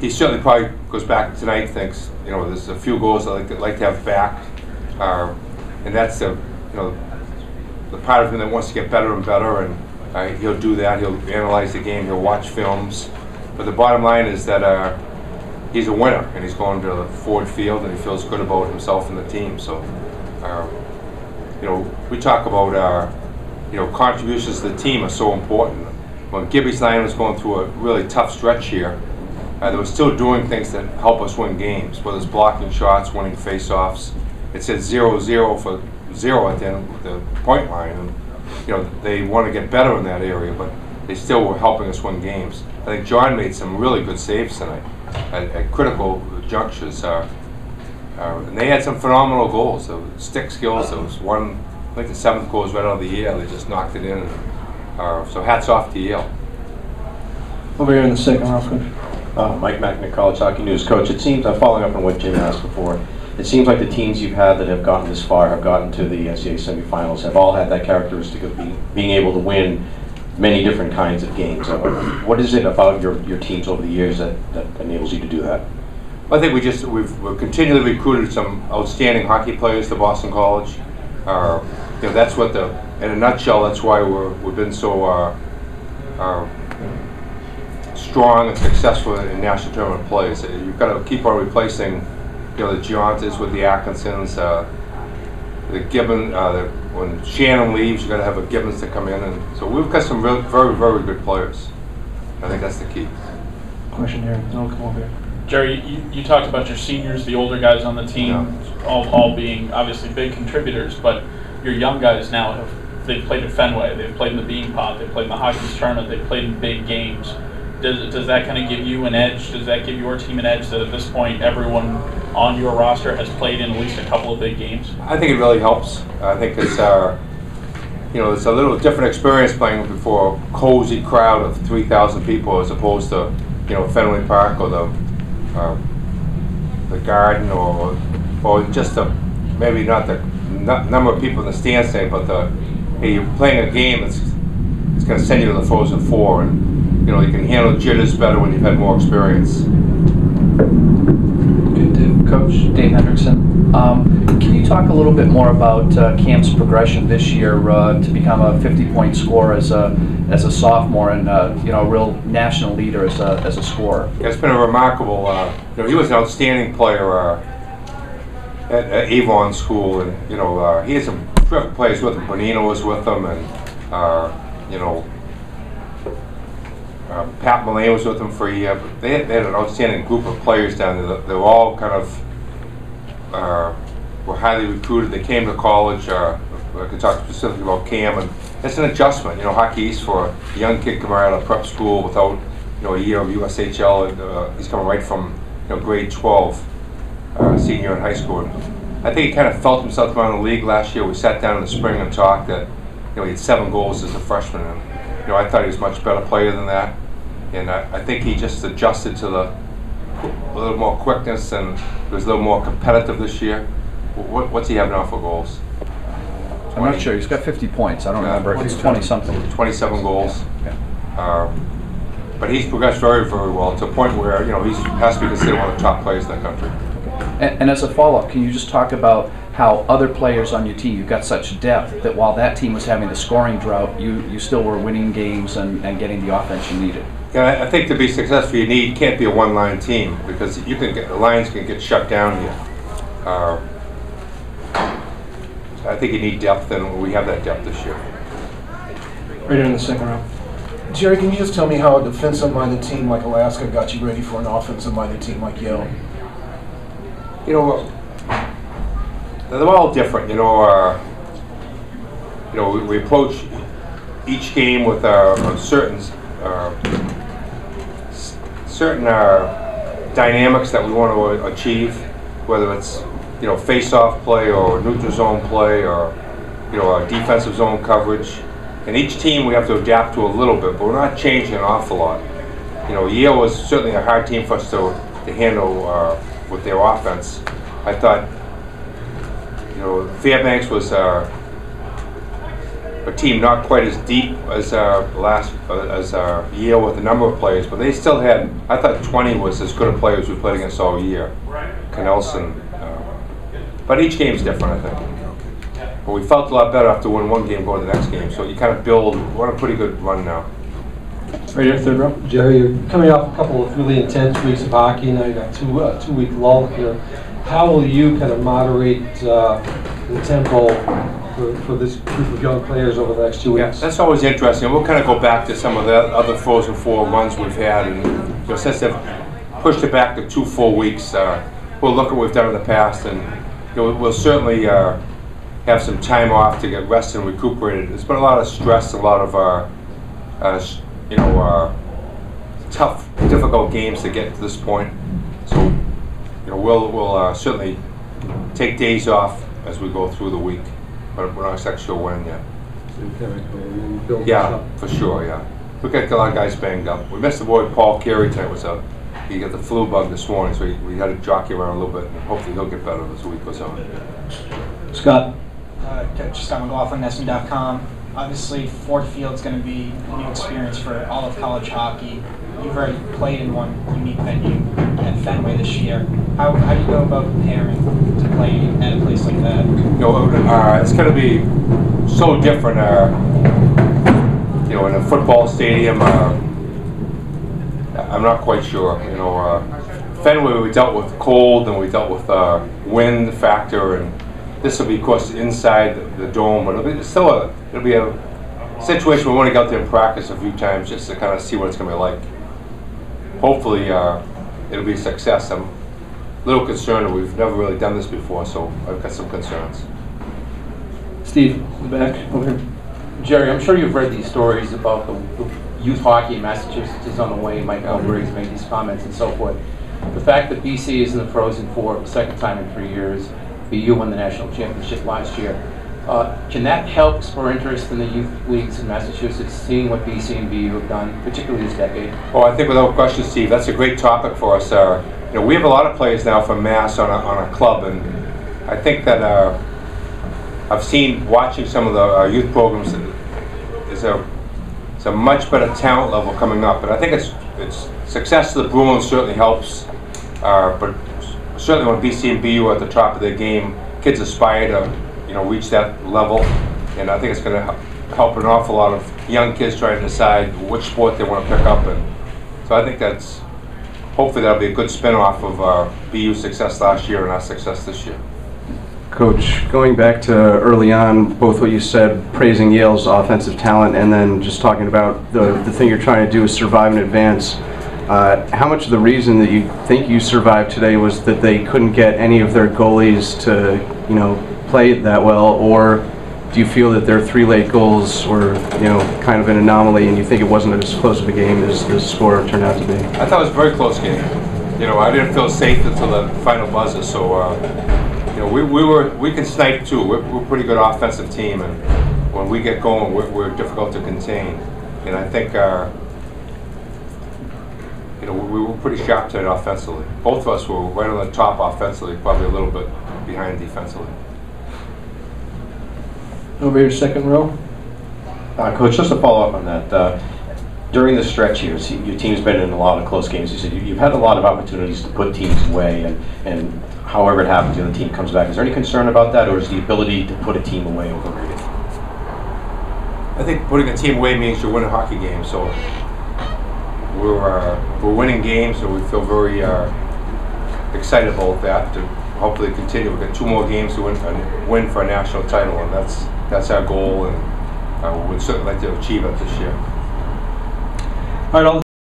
He certainly probably goes back tonight, thinks, there's a few goals I'd like to have back. And that's the part of him that wants to get better and better, and he'll do that. He'll analyze the game, he'll watch films. But the bottom line is that he's a winner, and he's going to the Ford Field, and he feels good about himself and the team. So, we talk about contributions to the team are so important. When Gibby's line was going through a really tough stretch here, they were still doing things that help us win games, whether it's blocking shots, winning face-offs. It said 0-0 for 0 at the end of the point line, and they want to get better in that area, but they still were helping us win games. I think John made some really good saves tonight at critical junctures, and they had some phenomenal goals. The stick skills. There was one, I think the 7th goal was right out of the air. They just knocked it in. So hats off to Yale. Over here in the second row, Coach. Mike Macknick, College Hockey News. Coach, it seems, I'm following up on what Jim asked before, it seems like the teams you've had that have gotten this far, have gotten to the NCAA semifinals, have all had that characteristic of being able to win many different kinds of games. What is it about your teams over the years that enables you to do that? Well, I think we've continually recruited some outstanding hockey players to Boston College. That's what in a nutshell, that's why we've been so strong and successful in national tournament plays. You've got to keep on replacing, the Giantas with the Atkinsons, the Gibbon. When Shannon leaves, you've got to have a Gibbons to come in, and so we've got some very, very good players. I think that's the key. Question here. I'll come over here. Jerry, you talked about your seniors, the older guys on the team, all being obviously big contributors, but your young guys now they've played at Fenway, they've played in the Bean Pot, they've played in the Hockey's Tournament, they've played in big games. Does that kind of give you an edge? Does that give your team an edge that at this point everyone on your roster has played in at least a couple of big games? I think it really helps. I think it's it's a little different experience playing before a cozy crowd of 3,000 people as opposed to Fenway Park or the Garden or just maybe not the number of people in the stands saying, but you're playing a game that's going to send you to the Frozen Four, and you can handle jitters better when you've had more experience. Good, Coach. Dave Hendrickson. Can you talk a little bit more about Cam's progression this year to become a 50-point scorer as a sophomore and a real national leader as a scorer? Yeah, it's been a remarkable. He was an outstanding player at Avon School, and he had some terrific players with him. Bonino was with him, and Pat Mullane was with them for a year. But they had an outstanding group of players down there. They were all kind of were highly recruited. They came to college. I could talk specifically about Cam, and it's an adjustment. Hockey East for a young kid coming out of prep school without a year of USHL. He's coming right from grade 12, senior in high school. I think he kind of felt himself around the league last year. We sat down in the spring and talked that he had 7 goals as a freshman, and I thought he was a much better player than that. And I think he just adjusted to a little more quickness, and he was a little more competitive this year. What's he have now for goals? 20? I'm not sure. He's got 50 points. I don't remember. It's 20-something. 27 goals. Yeah. But he's progressed very, very well to a point where he has to be considered one of the top players in the country. And as a follow-up, can you just talk about how other players on your team, you've got such depth that while that team was having the scoring drought, you still were winning games and getting the offense you needed? Yeah, I think to be successful, you can't be a one-line team, because the lines can get shut down here. I think you need depth, and we have that depth this year. Right here in the second row. Jerry, can you just tell me how a defensive-minded team like Alaska got you ready for an offensive-minded team like Yale? They're all different. We approach each game with certain dynamics that we want to achieve, whether it's face-off play or neutral zone play or our defensive zone coverage. And each team we have to adapt to a little bit, but we're not changing an awful lot. Yale was certainly a hard team for us to handle with their offense. I thought Fairbanks was a team not quite as deep as Yale with a number of players, but they still had, I thought 20 was as good a players we played against all year. Canelson. But each game's different, I think. But we felt a lot better after winning one game going to the next game. So you kind of build, we're on a pretty good run now. Right here, third row. Jerry, you're coming off a couple of really intense weeks of hockey. Now you got two-week lull here. How will you kind of moderate the tempo for this group of young players over the next 2 weeks? Yeah, that's always interesting. We'll kind of go back to some of the other Frozen Four runs we've had, and since they've pushed it back to 2 full weeks, we'll look at what we've done in the past, and we'll certainly have some time off to get rested and recuperated. There's been a lot of stress, a lot of tough, difficult games to get to this point. So, we'll certainly take days off as we go through the week, but we're not exactly sure when yet. Yeah, for sure. Yeah, we got a lot of guys banged up. We missed the boy Paul Carey tonight. He got the flu bug this morning, so we had to jockey around a little bit, and hopefully he'll get better as the week goes on. Scott. Coach Scott McLaughlin, NSU.com. Obviously, Ford Field's going to be a new experience for all of college hockey. You've already played in one unique venue at Fenway this year. How do you go about preparing to play at a place like that? It's going to be so different. In a football stadium, I'm not quite sure. Fenway, we dealt with cold and we dealt with wind factor, and this will be, of course, inside the dome, but it'll be a situation we want to get out there and practice a few times just to kind of see what it's going to be like. Hopefully, it'll be a success. I'm a little concerned that we've never really done this before, so I've got some concerns. Steve, in the back, over here. Jerry, I'm sure you've read these stories about the youth hockey in Massachusetts is on the way. Mike Albert's made these comments and so forth. The fact that BC is in the Frozen Four for the second time in 3 years, BU won the national championship last year. Can that help spur interest in the youth leagues in Massachusetts, seeing what BC and BU have done, particularly this decade? Well, I think without question, Steve, that's a great topic for us. We have a lot of players now from Mass on a club, and I think that I've seen watching some of the youth programs. It's a much better talent level coming up, and I think it's success to the Bruins certainly helps, but certainly when BC and BU are at the top of their game, kids aspire to reach that level, and I think it's going to help an awful lot of young kids trying to decide which sport they want to pick up. And so I think hopefully that'll be a good spin-off of BU's success last year and our success this year. Coach, going back to early on, both what you said, praising Yale's offensive talent, and then just talking about the thing you're trying to do is survive and advance. How much of the reason that you think you survived today was that they couldn't get any of their goalies to, play it that well, or do you feel that their 3 late goals were, kind of an anomaly, and you think it wasn't as close of a game as the score turned out to be? I thought it was a very close game. I didn't feel safe until the final buzzer, so we can snipe too. We're a pretty good offensive team, and when we get going, we're difficult to contain. And I think we were pretty sharp tonight offensively. Both of us were right on the top offensively, probably a little bit behind defensively. Over here, second row. Coach, just to follow up on that, during the stretch here, your team's been in a lot of close games. You said you've had a lot of opportunities to put teams away, and however it happens, the team comes back. Is there any concern about that, or is the ability to put a team away overrated? I think putting a team away means you win a hockey game. So we're winning games, and we feel very excited about that to hopefully continue. We've got 2 more games to win for a national title, and that's our goal, and we'd certainly like to achieve it this year. All right,